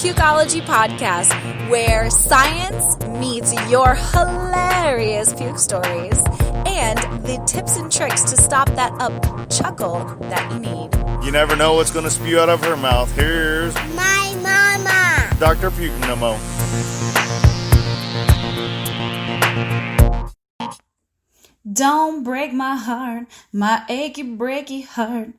Pukeology Podcast, where science meets your hilarious puke stories and the tips and tricks to stop that up chuckle that you need. You never know what's going to spew out of her mouth. Here's my mama, Dr. Pukeology. Don't break my heart, my achy breaky heart.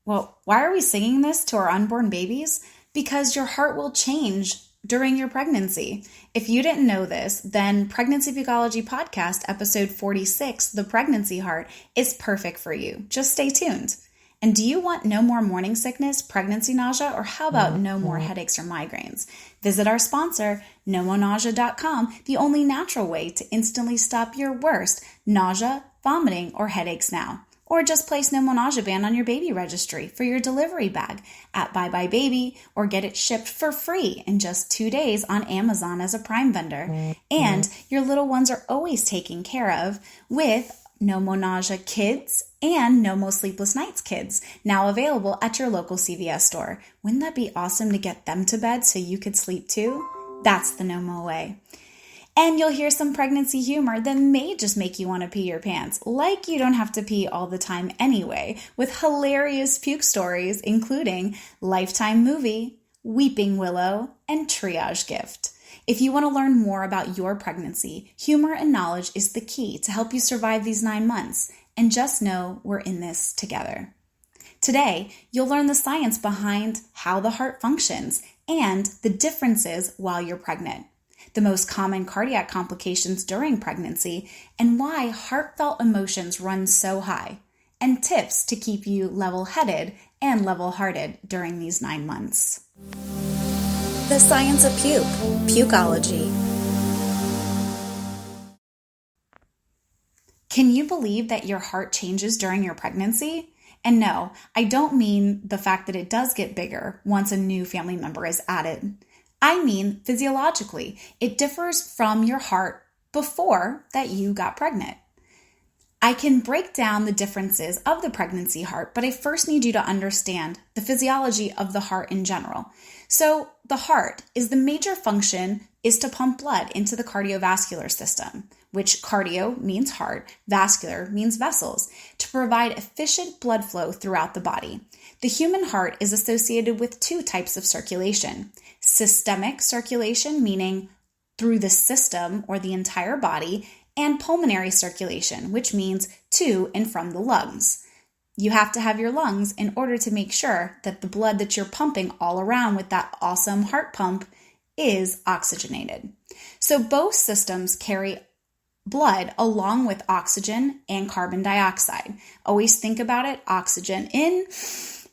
Well, why are we singing this to our unborn babies? Because your heart will change during your pregnancy. If you didn't know this, then Pregnancy Pukeology Podcast, episode 46, The Pregnancy Heart, is perfect for you. Just stay tuned. And do you want no more morning sickness, pregnancy nausea, or how about no more headaches or migraines? Visit our sponsor, nomonausea.com, the only natural way to instantly stop your worst nausea, vomiting, or headaches now. Or just place No More Nausea Band on your baby registry for your delivery bag at Bye Bye Baby, or get it shipped for free in just 2 days on Amazon as a Prime vendor. And your little ones are always taken care of with No More Nausea Kids and No More Sleepless Nights Kids, now available at your local CVS store. Wouldn't that be awesome to get them to bed so you could sleep too? That's the No More way. And you'll hear some pregnancy humor that may just make you want to pee your pants, like you don't have to pee all the time anyway, with hilarious puke stories, including Lifetime Movie, Weeping Willow, and Triage Gift. If you want to learn more about your pregnancy, humor and knowledge is the key to help you survive these 9 months, and just know we're in this together. Today, you'll learn the science behind how the heart functions and the differences while you're pregnant, the most common cardiac complications during pregnancy, and why heartfelt emotions run so high, and tips to keep you level-headed and level-hearted during these 9 months. The science of puke, Pukeology. Can you believe that your heart changes during your pregnancy? And no, I don't mean the fact that it does get bigger once a new family member is added. I mean physiologically. It differs from your heart before that you got pregnant. I can break down the differences of the pregnancy heart, but I first need you to understand the physiology of the heart in general. So the heart is the major function is to pump blood into the cardiovascular system, which cardio means heart, vascular means vessels, to provide efficient blood flow throughout the body. The human heart is associated with 2 types of circulation. Systemic circulation, meaning through the system or the entire body, and pulmonary circulation, which means to and from the lungs. You have to have your lungs in order to make sure that the blood that you're pumping all around with that awesome heart pump is oxygenated. So both systems carry blood along with oxygen and carbon dioxide. Always think about it, oxygen in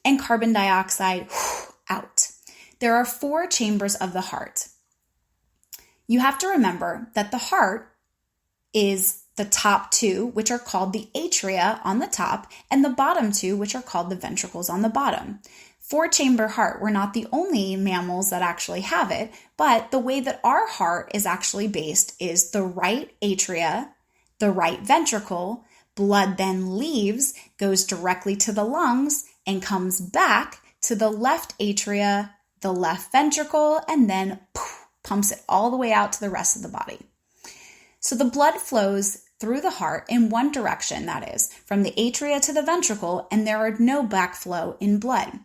and carbon dioxide out. There are 4 chambers of the heart. You have to remember that the heart is the top 2, which are called the atria on the top, and the bottom 2, which are called the ventricles on the bottom. 4-chamber heart, we're not the only mammals that actually have it, but the way that our heart is actually based is the right atria, the right ventricle, blood then leaves, goes directly to the lungs, and comes back to the left atria, the left ventricle, and then pumps it all the way out to the rest of the body. So the blood flows through the heart in one direction, that is, from the atria to the ventricle, and there are no backflow in blood.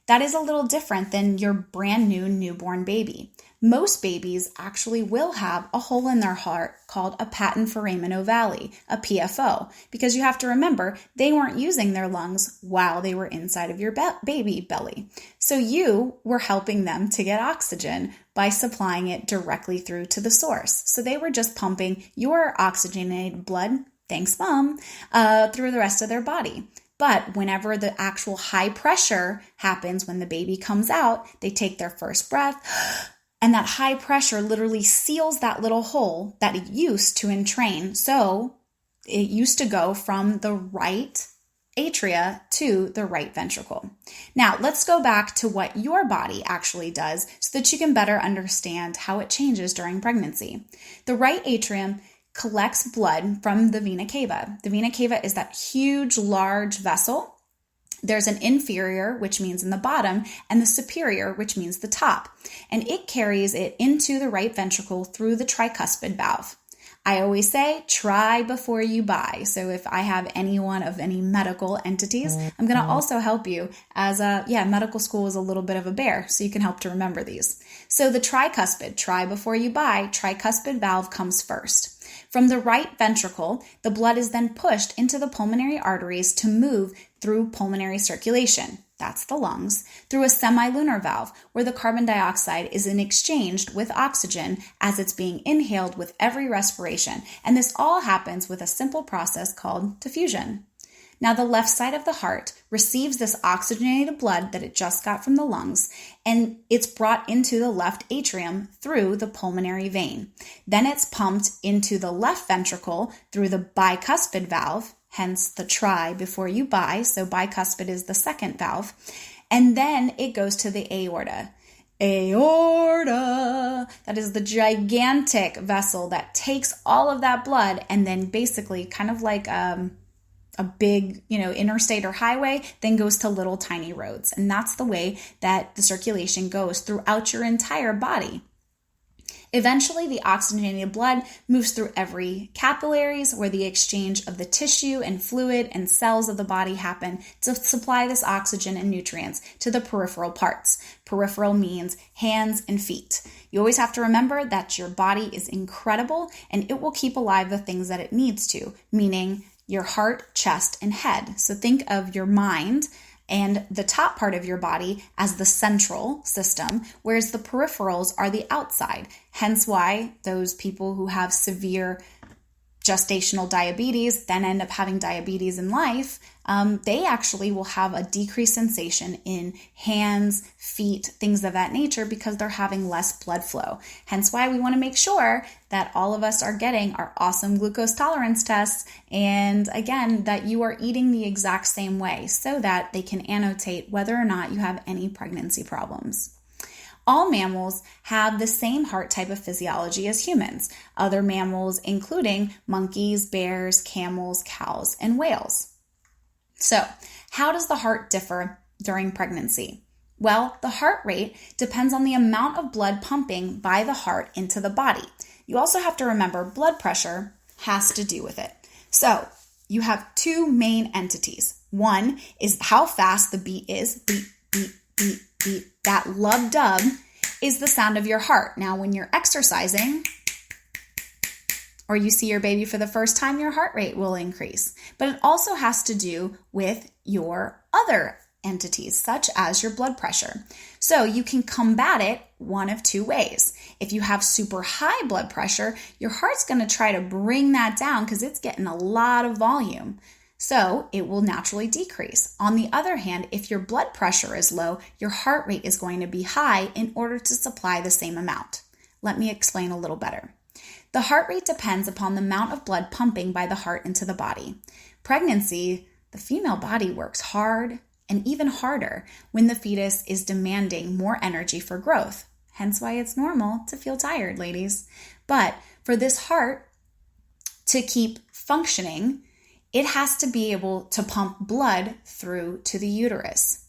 That is a little different than your brand new newborn baby. Most babies actually will have a hole in their heart called a patent foramen ovale, a PFO, because you have to remember they weren't using their lungs while they were inside of your baby belly. So you were helping them to get oxygen by supplying it directly through to the source. So they were just pumping your oxygenated blood, thanks mom, through the rest of their body. But whenever the actual high pressure happens, when the baby comes out, they take their first breath, and that high pressure literally seals that little hole that it used to entrain. So it used to go from the right atria to the right ventricle. Now, let's go back to what your body actually does so that you can better understand how it changes during pregnancy. The right atrium collects blood from the vena cava. The vena cava is that huge, large vessel There's an inferior, which means in the bottom, and the superior, which means the top. And it carries it into the right ventricle through the tricuspid valve. I always say, try before you buy. So if I have anyone of any medical entities, I'm going to also help you as medical school is a little bit of a bear, so you can help to remember these. So the tricuspid, try before you buy, tricuspid valve comes first. From the right ventricle, the blood is then pushed into the pulmonary arteries to move through pulmonary circulation. That's the lungs, through a semilunar valve where the carbon dioxide is exchanged with oxygen as it's being inhaled with every respiration. And this all happens with a simple process called diffusion. Now, the left side of the heart receives this oxygenated blood that it just got from the lungs, and it's brought into the left atrium through the pulmonary vein. Then it's pumped into the left ventricle through the bicuspid valve, hence the try before you buy. So bicuspid is the second valve. And then it goes to the aorta. Aorta, that is the gigantic vessel that takes all of that blood and then basically kind of like a big, interstate or highway, then goes to little tiny roads. And that's the way that the circulation goes throughout your entire body. Eventually, the oxygenated blood moves through every capillaries where the exchange of the tissue and fluid and cells of the body happen to supply this oxygen and nutrients to the peripheral parts. Peripheral means hands and feet. You always have to remember that your body is incredible and it will keep alive the things that it needs to, meaning your heart, chest, and head. So think of your mind and the top part of your body as the central system, whereas the peripherals are the outside. Hence why those people who have severe gestational diabetes then end up having diabetes in life, they actually will have a decreased sensation in hands, feet, things of that nature because they're having less blood flow. Hence why we want to make sure that all of us are getting our awesome glucose tolerance tests and again, that you are eating the exact same way so that they can annotate whether or not you have any pregnancy problems. All mammals have the same heart type of physiology as humans, other mammals including monkeys, bears, camels, cows, and whales. So, how does the heart differ during pregnancy? Well, the heart rate depends on the amount of blood pumping by the heart into the body. You also have to remember blood pressure has to do with it. So, you have two main entities. One is how fast the beat is, beat, beat, beat, beat. That lub-dub is the sound of your heart. Now, when you're exercising or you see your baby for the first time, your heart rate will increase. But it also has to do with your other entities, such as your blood pressure. So you can combat it one of two ways. If you have super high blood pressure, your heart's going to try to bring that down because it's getting a lot of volume. So it will naturally decrease. On the other hand, if your blood pressure is low, your heart rate is going to be high in order to supply the same amount. Let me explain a little better. The heart rate depends upon the amount of blood pumping by the heart into the body. Pregnancy, the female body works hard and even harder when the fetus is demanding more energy for growth. Hence why it's normal to feel tired, ladies. But for this heart to keep functioning, it has to be able to pump blood through to the uterus.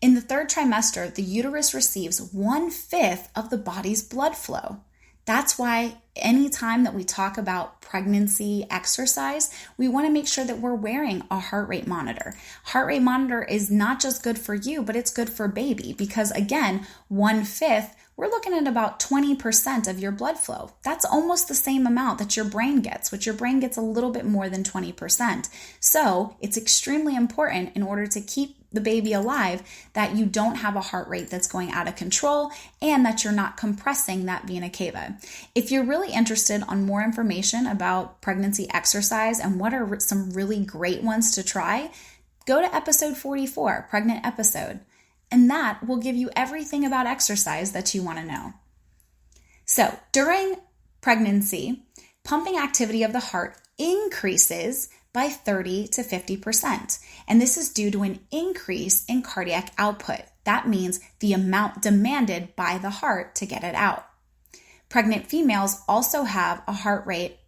In the third trimester, the uterus receives 1/5 of the body's blood flow. That's why anytime that we talk about pregnancy exercise, we want to make sure that we're wearing a heart rate monitor. Heart rate monitor is not just good for you, but it's good for baby because again, 1/5, we're looking at about 20% of your blood flow. That's almost the same amount that your brain gets, which your brain gets a little bit more than 20%. So it's extremely important in order to keep the baby alive that you don't have a heart rate that's going out of control and that you're not compressing that vena cava. If you're really interested on more information about pregnancy exercise and what are some really great ones to try, go to episode 44, pregnant episode. And that will give you everything about exercise that you want to know. So during pregnancy, pumping activity of the heart increases by 30 to 50%. And this is due to an increase in cardiac output. That means the amount demanded by the heart to get it out. Pregnant females also have a heart rate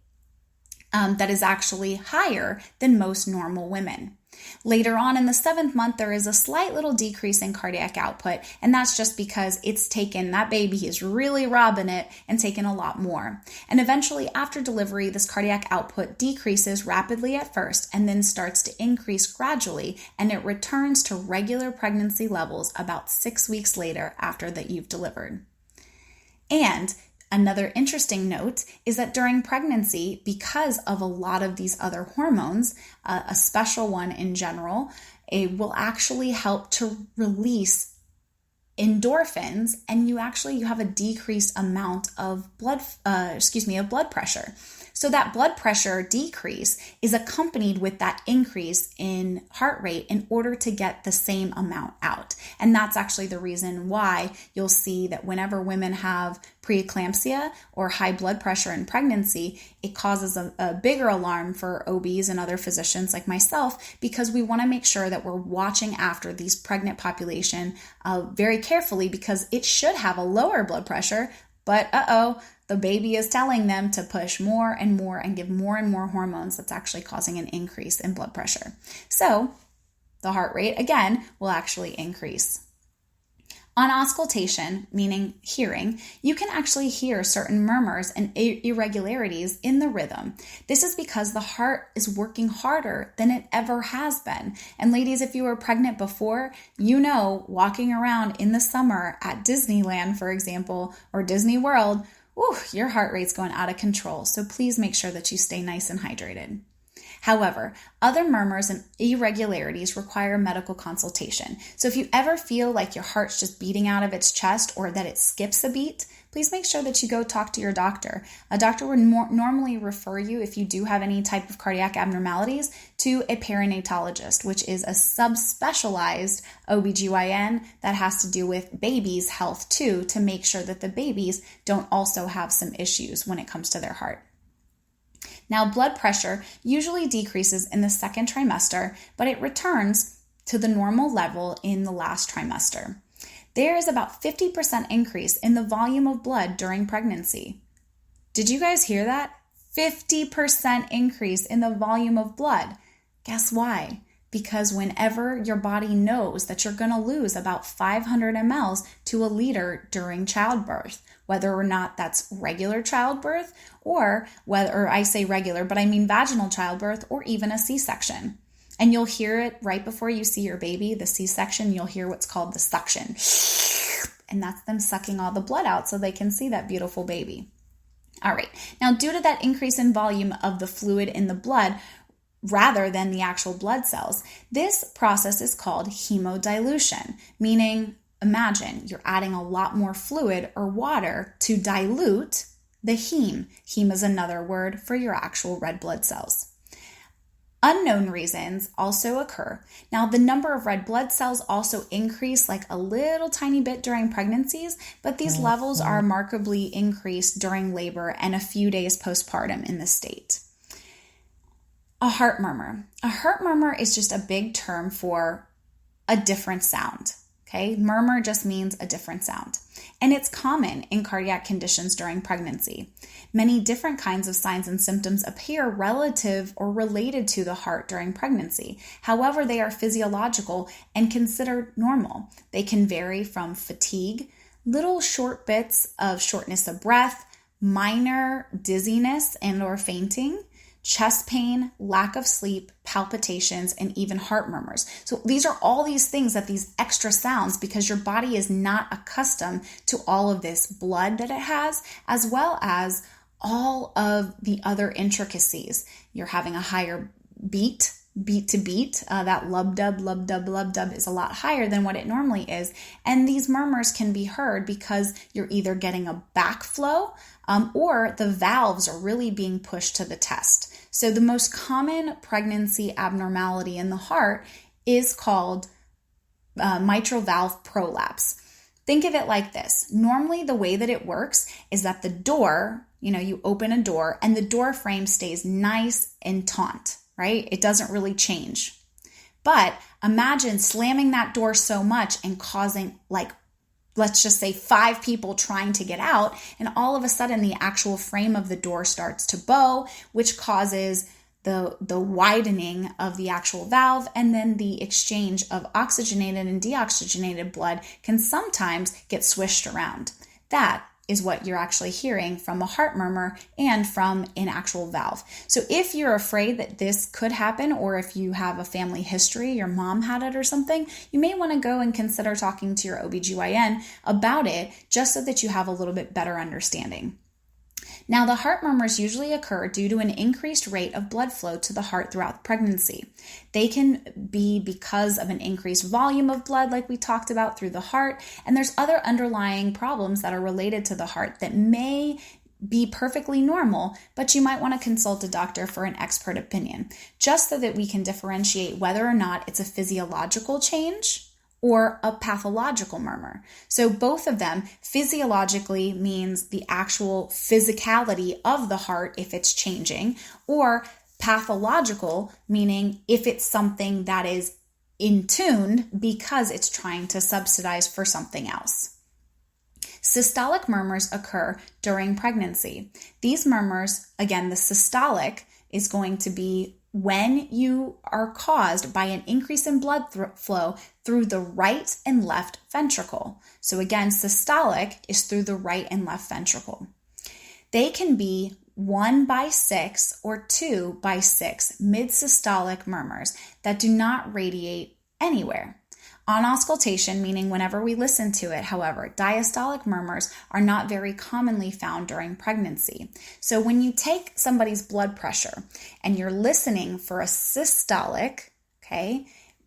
that is actually higher than most normal women. Later on in the 7th month, there is a slight little decrease in cardiac output, and that's just because that baby is really robbing it and taking a lot more. And eventually, after delivery, this cardiac output decreases rapidly at first and then starts to increase gradually, and it returns to regular pregnancy levels about 6 weeks later after that you've delivered. And another interesting note is that during pregnancy, because of a lot of these other hormones, a special one in general, it will actually help to release endorphins, and you have a decreased amount of blood pressure. So that blood pressure decrease is accompanied with that increase in heart rate in order to get the same amount out. And that's actually the reason why you'll see that whenever women have preeclampsia or high blood pressure in pregnancy, it causes a bigger alarm for OBs and other physicians like myself, because we want to make sure that we're watching after these pregnant population very carefully, because it should have a lower blood pressure, but the baby is telling them to push more and more and give more and more hormones. That's actually causing an increase in blood pressure. So the heart rate, again, will actually increase. On auscultation, meaning hearing, you can actually hear certain murmurs and irregularities in the rhythm. This is because the heart is working harder than it ever has been. And ladies, if you were pregnant before, walking around in the summer at Disneyland, for example, or Disney World, your heart rate's going out of control. So please make sure that you stay nice and hydrated. However, other murmurs and irregularities require medical consultation. So if you ever feel like your heart's just beating out of its chest or that it skips a beat, please make sure that you go talk to your doctor. A doctor would normally refer you, if you do have any type of cardiac abnormalities, to a perinatologist, which is a subspecialized OBGYN that has to do with babies' health too, to make sure that the babies don't also have some issues when it comes to their heart. Now, blood pressure usually decreases in the 2nd trimester, but it returns to the normal level in the last trimester. There is about 50% increase in the volume of blood during pregnancy. Did you guys hear that? 50% increase in the volume of blood. Guess why? Because whenever your body knows that you're going to lose about 500 mLs to a liter during childbirth, whether or not that's regular childbirth, or I say regular, but I mean vaginal childbirth, or even a C-section. And you'll hear it right before you see your baby, the C-section, you'll hear what's called the suction. And that's them sucking all the blood out so they can see that beautiful baby. All right. Now, due to that increase in volume of the fluid in the blood, rather than the actual blood cells, this process is called hemodilution, meaning imagine you're adding a lot more fluid or water to dilute the heme. Heme is another word for your actual red blood cells. Unknown reasons also occur. Now, the number of red blood cells also increase like a little tiny bit during pregnancies, but these levels are remarkably increased during labor and a few days postpartum in the state. A heart murmur. A heart murmur is just a big term for a different sound. Okay, murmur just means a different sound. And it's common in cardiac conditions during pregnancy. Many different kinds of signs and symptoms appear relative or related to the heart during pregnancy. However, they are physiological and considered normal. They can vary from fatigue, little short bits of shortness of breath, minor dizziness and or fainting, chest pain, lack of sleep, palpitations, and even heart murmurs. So these are all these things, that these extra sounds, because your body is not accustomed to all of this blood that it has, as well as all of the other intricacies. You're having a higher beat to beat. That lub-dub is a lot higher than what it normally is. And these murmurs can be heard because you're either getting a backflow or the valves are really being pushed to the test. So the most common pregnancy abnormality in the heart is called mitral valve prolapse. Think of it like this. Normally, the way that it works is that the door, you open a door and the door frame stays nice and taut, right? It doesn't really change. But imagine slamming that door so much and causing, let's just say 5 people trying to get out, and all of a sudden the actual frame of the door starts to bow, which causes the widening of the actual valve, and then the exchange of oxygenated and deoxygenated blood can sometimes get swished around. That is what you're actually hearing from a heart murmur and from an actual valve. So if you're afraid that this could happen, or if you have a family history, your mom had it or something, you may want to go and consider talking to your OBGYN about it, just so that you have a little bit better understanding. Now, the heart murmurs usually occur due to an increased rate of blood flow to the heart throughout pregnancy. They can be because of an increased volume of blood, like we talked about, through the heart, and there's other underlying problems that are related to the heart that may be perfectly normal, but you might want to consult a doctor for an expert opinion, just so that we can differentiate whether or not it's a physiological change or a pathological murmur. So both of them, physiologically means the actual physicality of the heart if it's changing, or pathological meaning if it's something that is in tune because it's trying to subsidize for something else. Systolic murmurs occur during pregnancy. These murmurs, again, the systolic is going to be when you are caused by an increase in blood flow through the right and left ventricle. So again, systolic is through the right and left ventricle. They can be 1/6 or 2/6 mid-systolic murmurs that do not radiate anywhere. On auscultation, meaning whenever we listen to it, however, diastolic murmurs are not very commonly found during pregnancy. So when you take somebody's blood pressure and you're listening for a systolic, okay,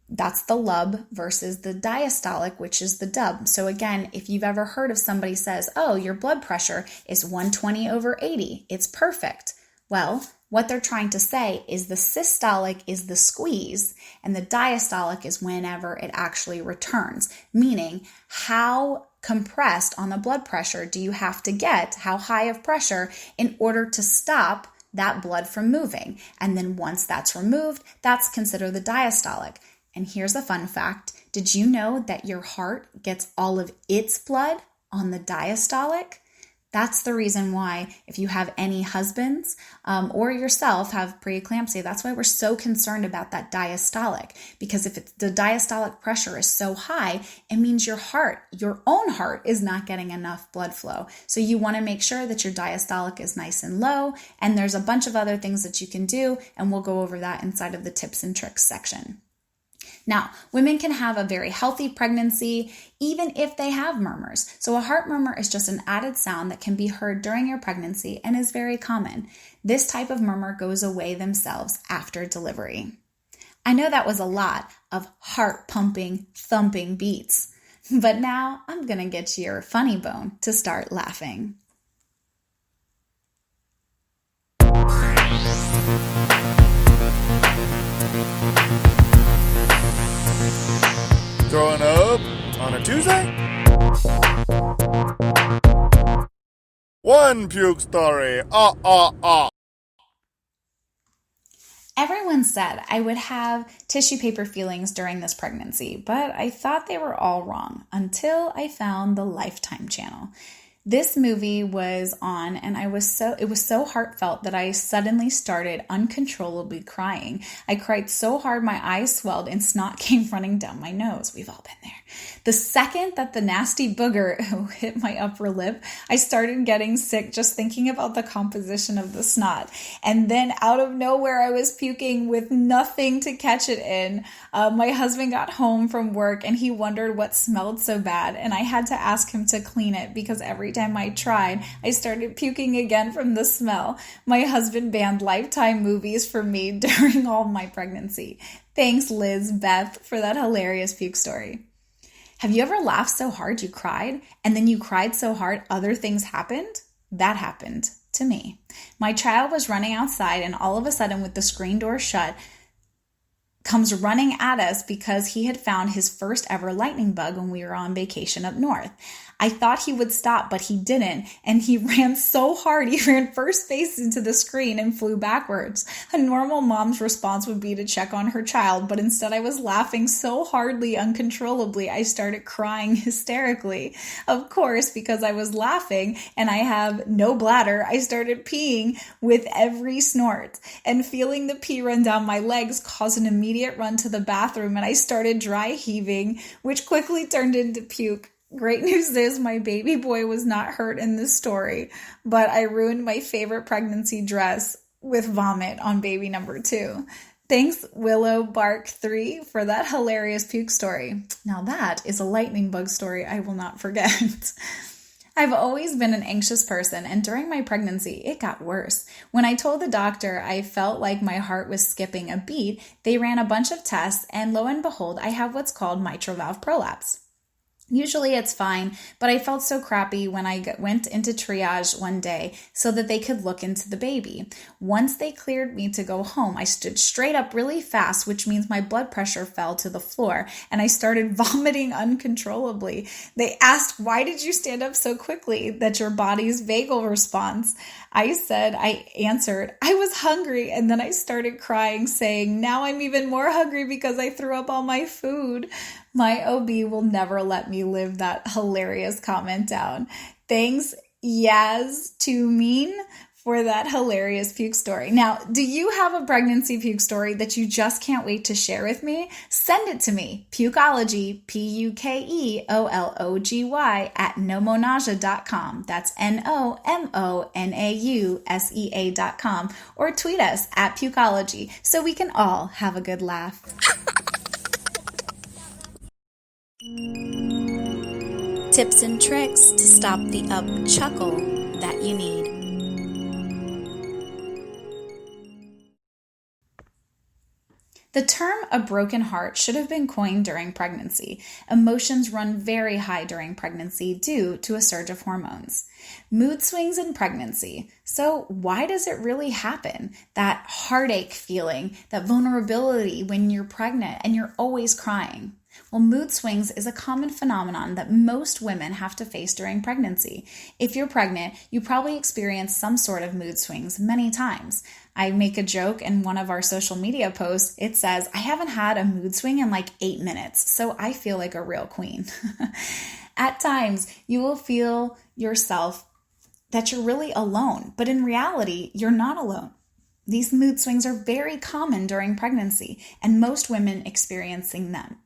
that's the lub versus the diastolic, which is the dub. So again, if you've ever heard of somebody says, oh, your blood pressure is 120/80, it's perfect. Well, what they're trying to say is the systolic is the squeeze and the diastolic is whenever it actually returns, meaning how compressed on the blood pressure do you have to get, how high of pressure in order to stop that blood from moving. And then once that's removed, that's considered the diastolic. And here's a fun fact. Did you know that your heart gets all of its blood on the diastolic? That's the reason why if you have any husbands or yourself have preeclampsia, that's why we're so concerned about that diastolic. Because if the diastolic pressure is so high, it means your heart, your own heart, is not getting enough blood flow. So you want to make sure that your diastolic is nice and low. And there's a bunch of other things that you can do, and we'll go over that inside of the tips and tricks section. Now, women can have a very healthy pregnancy even if they have murmurs. So a heart murmur is just an added sound that can be heard during your pregnancy and is very common. This type of murmur goes away themselves after delivery. I know that was a lot of heart pumping, thumping beats, but now I'm going to get your funny bone to start laughing. Throwing up on a Tuesday? One puke story. Everyone said I would have tissue paper feelings during this pregnancy, but I thought they were all wrong until I found the Lifetime channel. This movie was on, and it was so heartfelt that I suddenly started uncontrollably crying. I cried so hard my eyes swelled and snot came running down my nose. We've all been there. The second that the nasty booger hit my upper lip, I started getting sick just thinking about the composition of the snot. And then out of nowhere, I was puking with nothing to catch it in. My husband got home from work and he wondered what smelled so bad. And I had to ask him to clean it because every time I tried, I started puking again from the smell. My husband banned Lifetime movies for me during all my pregnancy. Thanks, Liz Beth, for that hilarious puke story. Have you ever laughed so hard you cried, and then you cried so hard other things happened? That happened to me. My child was running outside, and all of a sudden, with the screen door shut, comes running at us because he had found his first ever lightning bug when we were on vacation up north. I thought he would stop, but he didn't, and he ran so hard, he ran first face into the screen and flew backwards. A normal mom's response would be to check on her child, but instead I was laughing so hardly, uncontrollably, I started crying hysterically. Of course, because I was laughing and I have no bladder, I started peeing with every snort, and feeling the pee run down my legs caused an immediate run to the bathroom, and I started dry heaving, which quickly turned into puke. Great news is my baby boy was not hurt in this story, but I ruined my favorite pregnancy dress with vomit on baby number 2. Thanks, Willow Bark 3, for that hilarious puke story. Now that is a lightning bug story I will not forget. I've always been an anxious person, and during my pregnancy, it got worse. When I told the doctor I felt like my heart was skipping a beat, they ran a bunch of tests, and lo and behold, I have what's called mitral valve prolapse. Usually it's fine, but I felt so crappy when I went into triage one day so that they could look into the baby. Once they cleared me to go home, I stood straight up really fast, which means my blood pressure fell to the floor, and I started vomiting uncontrollably. They asked, "Why did you stand up so quickly? That's your body's vagal response." I answered, "I was hungry," and then I started crying, saying, "Now I'm even more hungry because I threw up all my food." My OB will never let me live that hilarious comment down. Thanks, Yaz to Mean, for that hilarious puke story. Now, do you have a pregnancy puke story that you just can't wait to share with me? Send it to me, Pukeology, Pukeology, at nomonausia.com. That's NOMONAUSEA.com. Or tweet us at Pukeology so we can all have a good laugh. Tips and tricks to stop the chuckle that you need. The term "a broken heart" should have been coined during pregnancy. Emotions run very high during pregnancy due to a surge of hormones. Mood swings in pregnancy. So why does it really happen? That heartache feeling, that vulnerability when you're pregnant and you're always crying. Well, mood swings is a common phenomenon that most women have to face during pregnancy. If you're pregnant, you probably experience some sort of mood swings many times. I make a joke in one of our social media posts. It says, "I haven't had a mood swing in like 8 minutes, so I feel like a real queen." At times, you will feel yourself that you're really alone, but in reality, you're not alone. These mood swings are very common during pregnancy, and most women experiencing them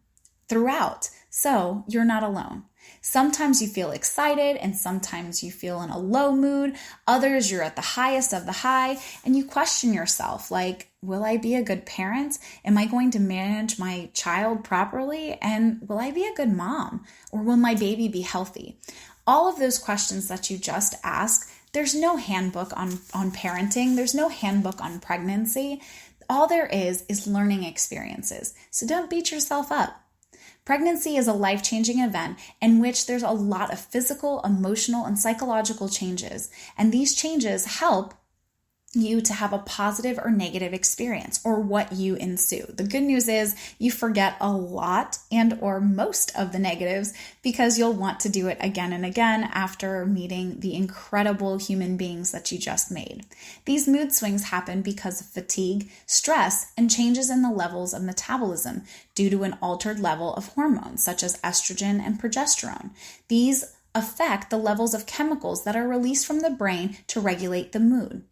throughout, so you're not alone. Sometimes you feel excited, and sometimes you feel in a low mood. Others, you're at the highest of the high, and you question yourself, like, will I be a good parent? Am I going to manage my child properly? And will I be a good mom? Or will my baby be healthy? All of those questions that you just asked, there's no handbook on parenting. There's no handbook on pregnancy. All there is learning experiences. So don't beat yourself up. Pregnancy is a life-changing event in which there's a lot of physical, emotional, and psychological changes, and these changes help you to have a positive or negative experience, or what you ensue. The good news is you forget a lot and or most of the negatives because you'll want to do it again and again after meeting the incredible human beings that you just made. These mood swings happen because of fatigue, stress, and changes in the levels of metabolism due to an altered level of hormones such as estrogen and progesterone. These affect the levels of chemicals that are released from the brain to regulate the mood.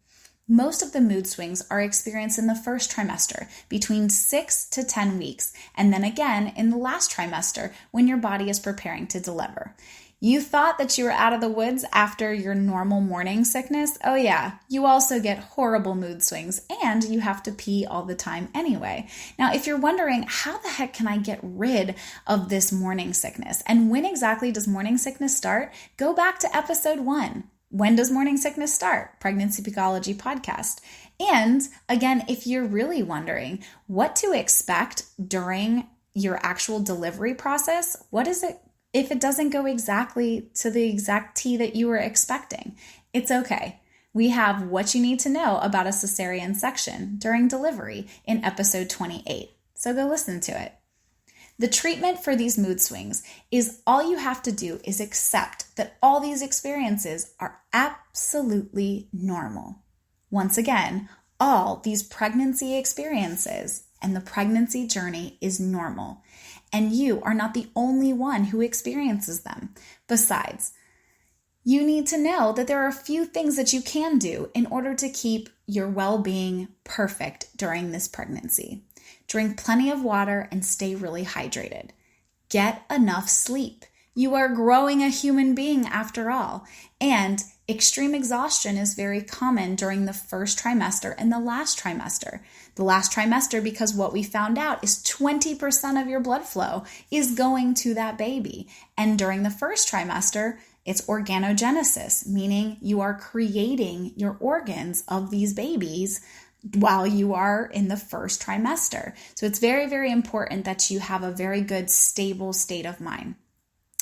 Most of the mood swings are experienced in the first trimester, between 6 to 10 weeks, and then again in the last trimester when your body is preparing to deliver. You thought that you were out of the woods after your normal morning sickness? Oh yeah, you also get horrible mood swings, and you have to pee all the time anyway. Now, if you're wondering, how the heck can I get rid of this morning sickness? And when exactly does morning sickness start? Go back to episode 1. When does morning sickness start? Pregnancy Pukeology Podcast. And again, if you're really wondering what to expect during your actual delivery process, what is it if it doesn't go exactly to the exact T that you were expecting? It's okay. We have what you need to know about a cesarean section during delivery in episode 28. so go listen to it. The treatment for these mood swings is all you have to do is accept that all these experiences are absolutely normal. Once again, all these pregnancy experiences and the pregnancy journey is normal, and you are not the only one who experiences them. Besides, you need to know that there are a few things that you can do in order to keep your well-being perfect during this pregnancy. Drink plenty of water and stay really hydrated. Get enough sleep. You are growing a human being after all, and extreme exhaustion is very common during the first trimester and the last trimester. The last trimester, because what we found out is 20% of your blood flow is going to that baby. And during the first trimester, it's organogenesis, meaning you are creating your organs of these babies while you are in the first trimester. So it's very, very important that you have a very good, stable state of mind.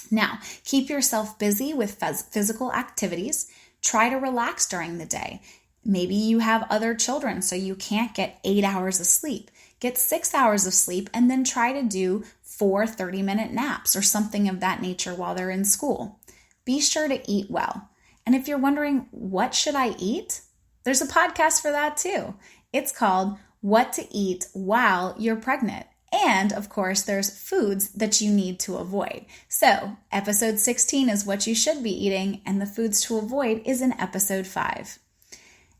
Now, keep yourself busy with physical activities. Try to relax during the day. Maybe you have other children, so you can't get 8 hours of sleep. Get 6 hours of sleep and then try to do 4 30-minute naps or something of that nature while they're in school. Be sure to eat well. And if you're wondering, what should I eat? There's a podcast for that too. It's called What to Eat While You're Pregnant. And of course, there's foods that you need to avoid. So episode 16 is what you should be eating, and the foods to avoid is in episode 5.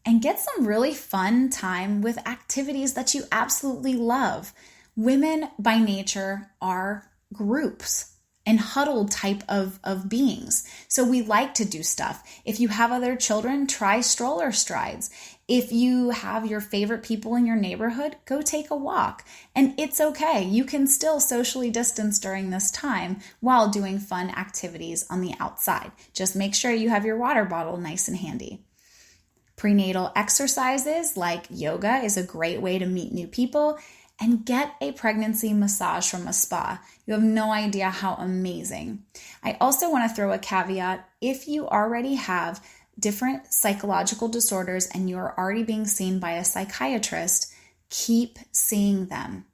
And get some really fun time with activities that you absolutely love. Women by nature are groups and huddled type of beings. So we like to do stuff. If you have other children, try stroller strides. If you have your favorite people in your neighborhood, go take a walk. And it's okay. You can still socially distance during this time while doing fun activities on the outside. Just make sure you have your water bottle nice and handy. Prenatal exercises like yoga is a great way to meet new people. And get a pregnancy massage from a spa. You have no idea how amazing. I also want to throw a caveat. If you already have different psychological disorders and you are already being seen by a psychiatrist, keep seeing them.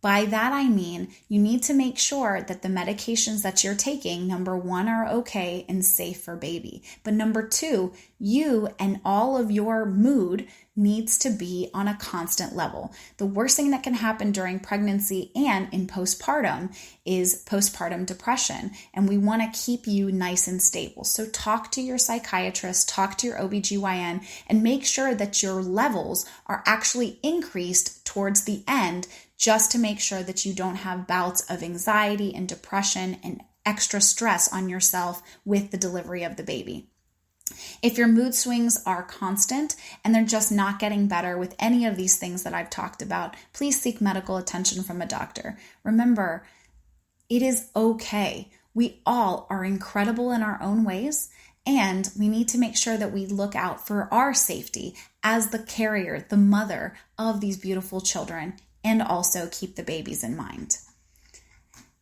By that I mean you need to make sure that the medications that you're taking, number 1, are okay and safe for baby. But number 2, you and all of your mood needs to be on a constant level. The worst thing that can happen during pregnancy and in postpartum is postpartum depression, and we want to keep you nice and stable. So talk to your psychiatrist, talk to your OBGYN, and make sure that your levels are actually increased towards the end, just to make sure that you don't have bouts of anxiety and depression and extra stress on yourself with the delivery of the baby. If your mood swings are constant and they're just not getting better with any of these things that I've talked about, please seek medical attention from a doctor. Remember, it is okay. We all are incredible in our own ways, and we need to make sure that we look out for our safety as the carrier, the mother of these beautiful children, and also keep the babies in mind.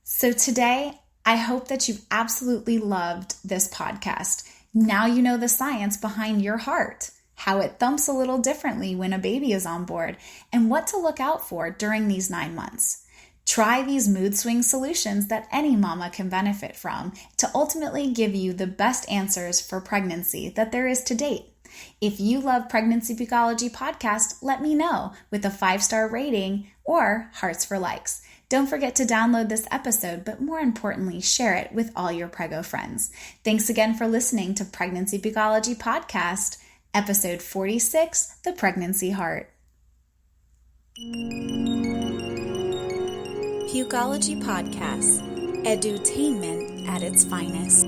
So today, I hope that you've absolutely loved this podcast. Now you know the science behind your heart, how it thumps a little differently when a baby is on board, and what to look out for during these 9 months. Try these mood swing solutions that any mama can benefit from to ultimately give you the best answers for pregnancy that there is to date. If you love Pregnancy Pukeology Podcast, let me know with a 5-star rating or hearts for likes. Don't forget to download this episode, but more importantly, share it with all your Prego friends. Thanks again for listening to Pregnancy Pukeology Podcast, episode 46, The Pregnancy Heart. Pukeology Podcast, edutainment at its finest.